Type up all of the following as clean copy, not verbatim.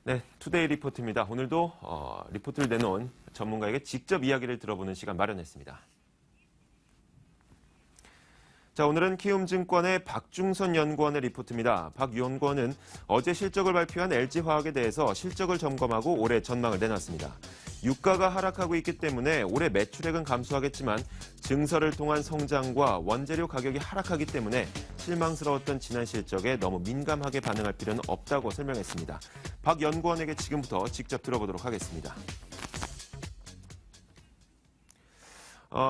네, 투데이 리포트입니다. 오늘도 리포트를 내놓은 전문가에게 직접 이야기를 들어보는 시간 마련했습니다. 자, 오늘은 키움증권의 박중선 연구원의 리포트입니다. 박 연구원은 어제 실적을 발표한 LG화학에 대해서 실적을 점검하고 올해 전망을 내놨습니다. 유가가 하락하고 있기 때문에 올해 매출액은 감소하겠지만 증설을 통한 성장과 원재료 가격이 하락하기 때문에 실망스러웠던 지난 실적에 너무 민감하게 반응할 필요는 없다고 설명했습니다. 박 연구원에게 지금부터 직접 들어보도록 하겠습니다.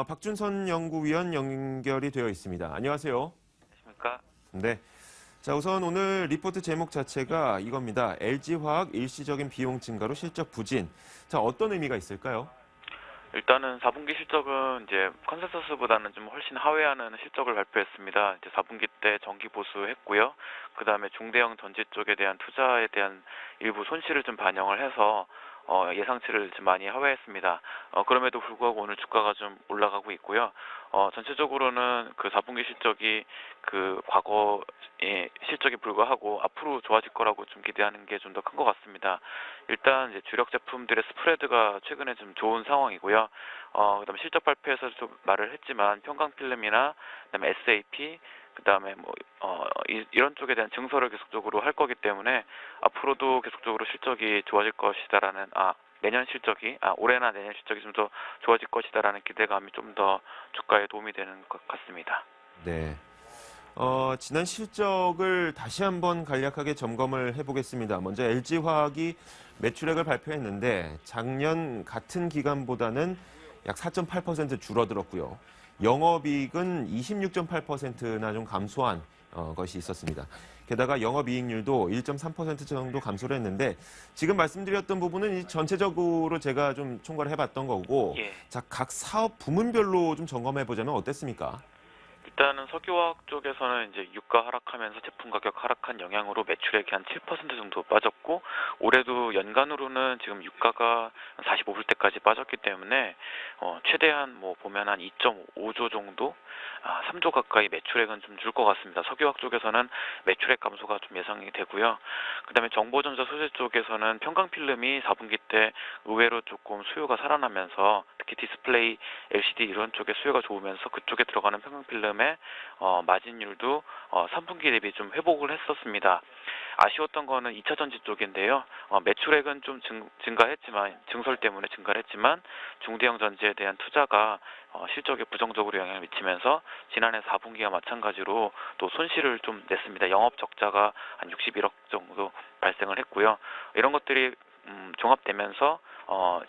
박준선 연구위원 연결이 되어 있습니다. 안녕하세요. 안녕하십니까? 네. 자, 우선 오늘 리포트 제목 자체가 이겁니다. LG화학 일시적인 비용 증가로 실적 부진. 자, 어떤 의미가 있을까요? 일단은 4분기 실적은 이제 컨센서스보다는 좀 훨씬 하회하는 실적을 발표했습니다. 이제 4분기 때 정기 보수했고요. 그 다음에 중대형 전지 쪽에 대한 투자에 대한 일부 손실을 좀 반영을 해서 예상치를 좀 많이 하회했습니다. 그럼에도 불구하고 오늘 주가가 좀 올라가고 있고요. 전체적으로는 그 4분기 실적이 그 과거의 실적에 불과하고 앞으로 좋아질 거라고 좀 기대하는 게 좀 더 큰 것 같습니다. 일단 이제 주력 제품들의 스프레드가 최근에 좀 좋은 상황이고요. 그다음에 실적 발표에서도 말을 했지만 편광필름이나 그다음에 SAP 그다음에 이런 쪽에 대한 증설을 계속적으로 할 거기 때문에 앞으로도 계속적으로 실적이 좋아질 것이다라는 내년 실적이 올해나 내년 실적이 좀 더 좋아질 것이다라는 기대감이 좀 더 주가에 도움이 되는 것 같습니다. 네. 지난 실적을 다시 한번 간략하게 점검을 해보겠습니다. 먼저 LG화학이 매출액을 발표했는데 작년 같은 기간보다는 약 4.8% 줄어들었고요. 영업이익은 26.8%나 좀 감소한 것이 있었습니다. 게다가 영업이익률도 1.3% 정도 감소를 했는데 지금 말씀드렸던 부분은 전체적으로 제가 좀 총괄을 해봤던 거고 예. 자, 각 사업 부문별로 좀 점검해보자면 어땠습니까? 일단은 석유화학 쪽에서는 이제 유가 하락하면서 제품 가격 하락한 영향으로 매출액이 한 7% 정도 빠졌고 올해도 연간으로는 지금 유가가 45불대까지 빠졌기 때문에 최대한 보면 한 2.5조 정도 3조 가까이 매출액은 좀 줄 것 같습니다. 석유화학 쪽에서는 매출액 감소가 좀 예상이 되고요. 그다음에 정보전자 소재 쪽에서는 편광필름이 4분기 때 의외로 조금 수요가 살아나면서 특히 디스플레이, LCD 이런 쪽에 수요가 좋으면서 그쪽에 들어가는 편광필름의 마진율도 3분기 대비 좀 회복을 했었습니다. 아쉬웠던 거는 2차 전지 쪽인데요. 매출액은 좀 증가했지만 증설 때문에 증가했지만 중대형 전지에 대한 투자가 실적에 부정적으로 영향을 미치면서 지난해 4분기와 마찬가지로 또 손실을 좀 냈습니다. 영업 적자가 한 61억 정도 발생을 했고요. 이런 것들이 종합되면서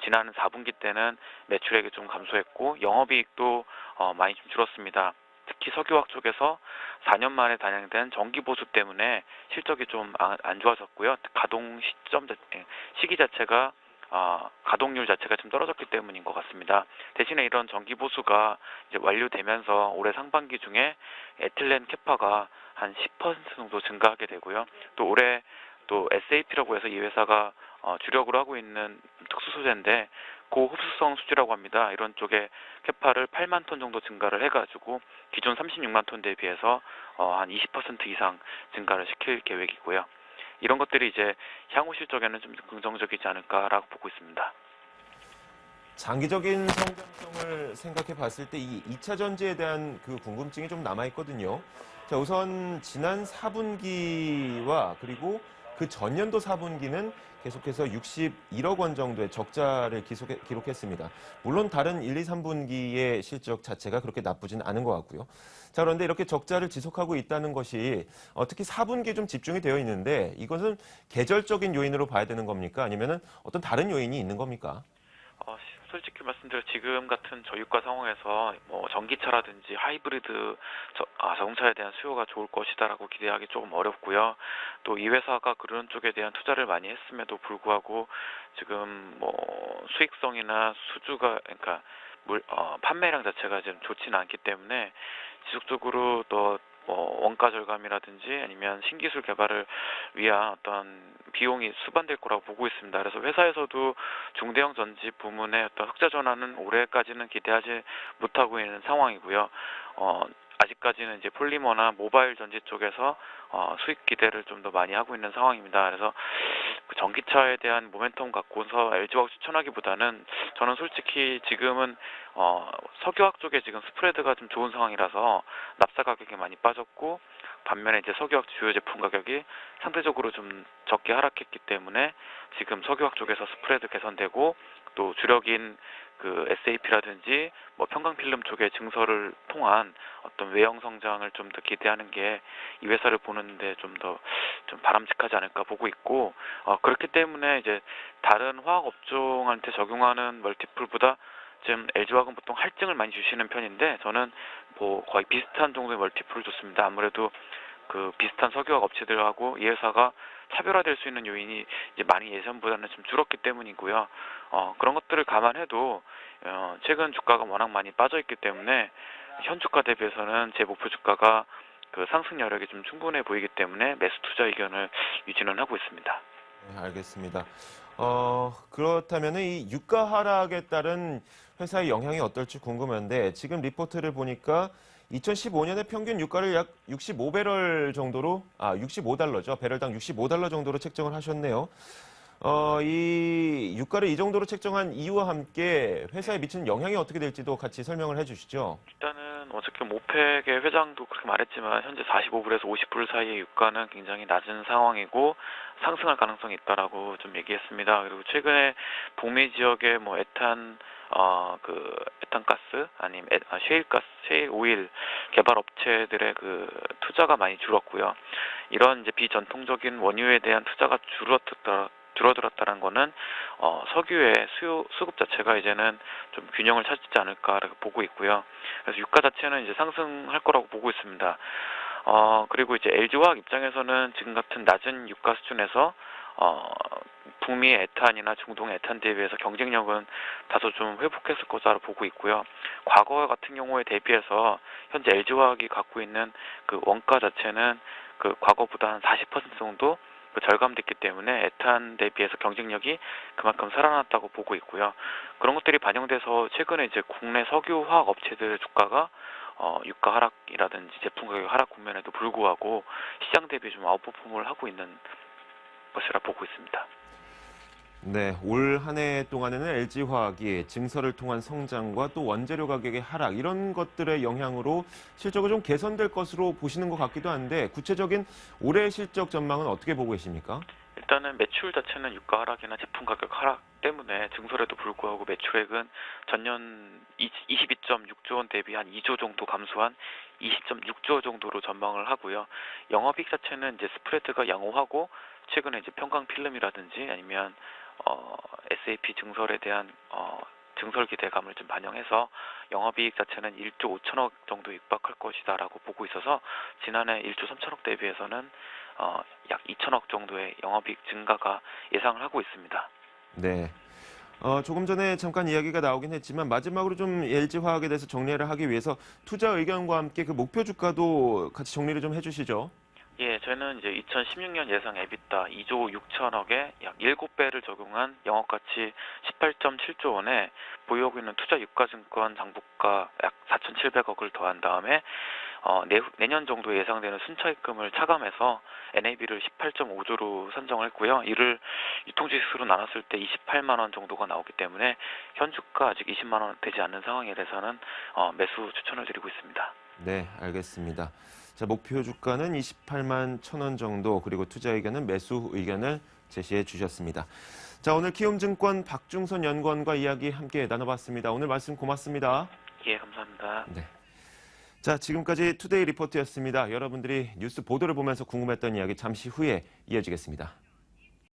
지난 4분기 때는 매출액이 좀 감소했고 영업이익도 많이 좀 줄었습니다. 특히 석유화학 쪽에서 4년 만에 단행된 정기 보수 때문에 실적이 좀 안 좋아졌고요. 가동 시기 자체가 가동률 자체가 좀 떨어졌기 때문인 것 같습니다. 대신에 이런 정기 보수가 이제 완료되면서 올해 상반기 중에 에틸렌 캐파가 한 10% 정도 증가하게 되고요. 또 올해 또 SAP라고 해서 이 회사가 주력으로 하고 있는 특수 소재인데 고흡수성 수지라고 합니다. 이런 쪽에 캐파를 8만 톤 정도 증가를 해가지고 기존 36만 톤 대비해서 한 20% 이상 증가를 시킬 계획이고요. 이런 것들이 이제 향후 실적에는 좀 긍정적이지 않을까라고 보고 있습니다. 장기적인 성장성을 생각해 봤을 때 이 2차 전지에 대한 그 궁금증이 좀 남아 있거든요. 자, 우선 지난 4분기와 그리고 그 전년도 4분기는 계속해서 61억 원 정도의 적자를 기록했습니다. 물론 다른 1, 2, 3분기의 실적 자체가 그렇게 나쁘진 않은 것 같고요. 자, 그런데 이렇게 적자를 지속하고 있다는 것이 특히 4분기에 좀 집중이 되어 있는데 이것은 계절적인 요인으로 봐야 되는 겁니까? 아니면은 어떤 다른 요인이 있는 겁니까? 솔직히 말씀드려 지금 같은 저유가 상황에서 전기차라든지 하이브리드 자동차에 대한 수요가 좋을 것이다라고 기대하기 조금 어렵고요. 또 이 회사가 그런 쪽에 대한 투자를 많이 했음에도 불구하고 지금 수익성이나 수주가 그러니까 판매량 자체가 지금 좋지는 않기 때문에 지속적으로 또 원가 절감이라든지 아니면 신기술 개발을 위한 어떤 비용이 수반될 거라고 보고 있습니다. 그래서 회사에서도 중대형 전지 부문의 어떤 흑자 전환은 올해까지는 기대하지 못하고 있는 상황이고요. 아직까지는 이제 폴리머나 모바일 전지 쪽에서 수익 기대를 좀 더 많이 하고 있는 상황입니다. 그래서 그 전기차에 대한 모멘텀 갖고서 LG화학 추천하기보다는 저는 솔직히 지금은 석유화학 쪽에 지금 스프레드가 좀 좋은 상황이라서 납사 가격이 많이 빠졌고 반면에 이제 석유화학 주요 제품 가격이 상대적으로 좀 적게 하락했기 때문에 지금 석유화학 쪽에서 스프레드 개선되고 또 주력인 그 SAP라든지 뭐 평강필름 쪽의 증설을 통한 어떤 외형 성장을 좀 더 기대하는 게 이 회사를 보는데 좀 더 좀 바람직하지 않을까 보고 있고 그렇기 때문에 이제 다른 화학 업종한테 적용하는 멀티플보다 지금 LG화학은 보통 할증을 많이 주시는 편인데 저는 뭐 거의 비슷한 정도의 멀티플을 줬습니다. 아무래도 그 비슷한 석유화학 업체들하고 이 회사가 차별화될 수 있는 요인이 이제 많이 예전보다는 좀 줄었기 때문이고요. 그런 것들을 감안해도 최근 주가가 워낙 많이 빠져 있기 때문에 현 주가 대비해서는 제 목표 주가가 그 상승 여력이 좀 충분해 보이기 때문에 매수 투자 의견을 유지는 하고 있습니다. 네, 알겠습니다. 그렇다면 이 유가 하락에 따른 회사의 영향이 어떨지 궁금한데 지금 리포트를 보니까 2015년에 평균 유가를 약 65배럴 정도로, 65달러죠. 배럴당 65달러 정도로 책정을 하셨네요. 이 유가를 이 정도로 책정한 이유와 함께 회사에 미치는 영향이 어떻게 될지도 같이 설명을 해주시죠. 일단은 어저께 오펙의 회장도 그렇게 말했지만 현재 45불에서 50불 사이의 유가는 굉장히 낮은 상황이고 상승할 가능성이 있다라고 좀 얘기했습니다. 그리고 최근에 북미 지역의 뭐 에탄가스 아니면 셰일 오일 개발 업체들의 그 투자가 많이 줄었고요. 이런 이제 비전통적인 원유에 대한 투자가 줄어들었다는 거는 석유의 수급 자체가 이제는 좀 균형을 찾지 않을까라고 보고 있고요. 그래서 유가 자체는 이제 상승할 거라고 보고 있습니다. 그리고 이제 LG화학 입장에서는 지금 같은 낮은 유가 수준에서 북미의 에탄이나 중동의 에탄 대비해서 경쟁력은 다소 좀 회복했을 것으로 보고 있고요. 과거 같은 경우에 대비해서 현재 LG화학이 갖고 있는 그 원가 자체는 그 과거보다 한 40% 정도 절감됐기 때문에 에탄 대비해서 경쟁력이 그만큼 살아났다고 보고 있고요. 그런 것들이 반영돼서 최근에 이제 국내 석유화학 업체들의 주가가 유가 하락이라든지 제품 가격 하락 국면에도 불구하고 시장 대비 좀 아웃퍼폼을 하고 있는 것이라 보고 있습니다. 네, 올 한 해 동안에는 LG화학이 증설을 통한 성장과 또 원재료 가격의 하락 이런 것들의 영향으로 실적이 좀 개선될 것으로 보시는 것 같기도 한데 구체적인 올해 실적 전망은 어떻게 보고 계십니까? 일단은 매출 자체는 유가 하락이나 제품 가격 하락 때문에 증설에도 불구하고 매출액은 전년 22.6조 원 대비 한 2조 정도 감소한 20.6조 정도로 전망을 하고요. 영업이익 자체는 이제 스프레드가 양호하고 최근에 이제 평강필름이라든지 아니면 SAP 증설에 대한 증설 기대감을 좀 반영해서 영업이익 자체는 1조 5천억 정도 육박할 것이다라고 보고 있어서 지난해 1조 3천억 대비해서는 약 2천억 정도의 영업이익 증가가 예상을 하고 있습니다. 네. 조금 전에 잠깐 이야기가 나오긴 했지만 마지막으로 좀 LG화학에 대해서 정리를 하기 위해서 투자 의견과 함께 그 목표 주가도 같이 정리를 좀 해주시죠. 예, 저희는 이제 2016년 예상 EBITDA 2조 6천억에 약 7배를 적용한 영업가치 18.7조 원에 보유하고 있는 투자 유가증권 장부가 약 4,700억을 더한 다음에 내년 정도 예상되는 순차익금을 차감해서 NAV를 18.5조로 선정을 했고요. 이를 유통지수로 나눴을 때 28만 원 정도가 나오기 때문에 현 주가 아직 20만 원 되지 않는 상황이라서는 매수 추천을 드리고 있습니다. 네, 알겠습니다. 자, 목표 주가는 28만 1,000원 정도, 그리고 투자 의견은 매수 의견을 제시해 주셨습니다. 자, 오늘 키움증권 박중선 연구원과 이야기 함께 나눠봤습니다. 오늘 말씀 고맙습니다. 예, 감사합니다. 네. 자, 지금까지 투데이 리포트였습니다. 여러분들이 뉴스 보도를 보면서 궁금했던 이야기 잠시 후에 이어지겠습니다.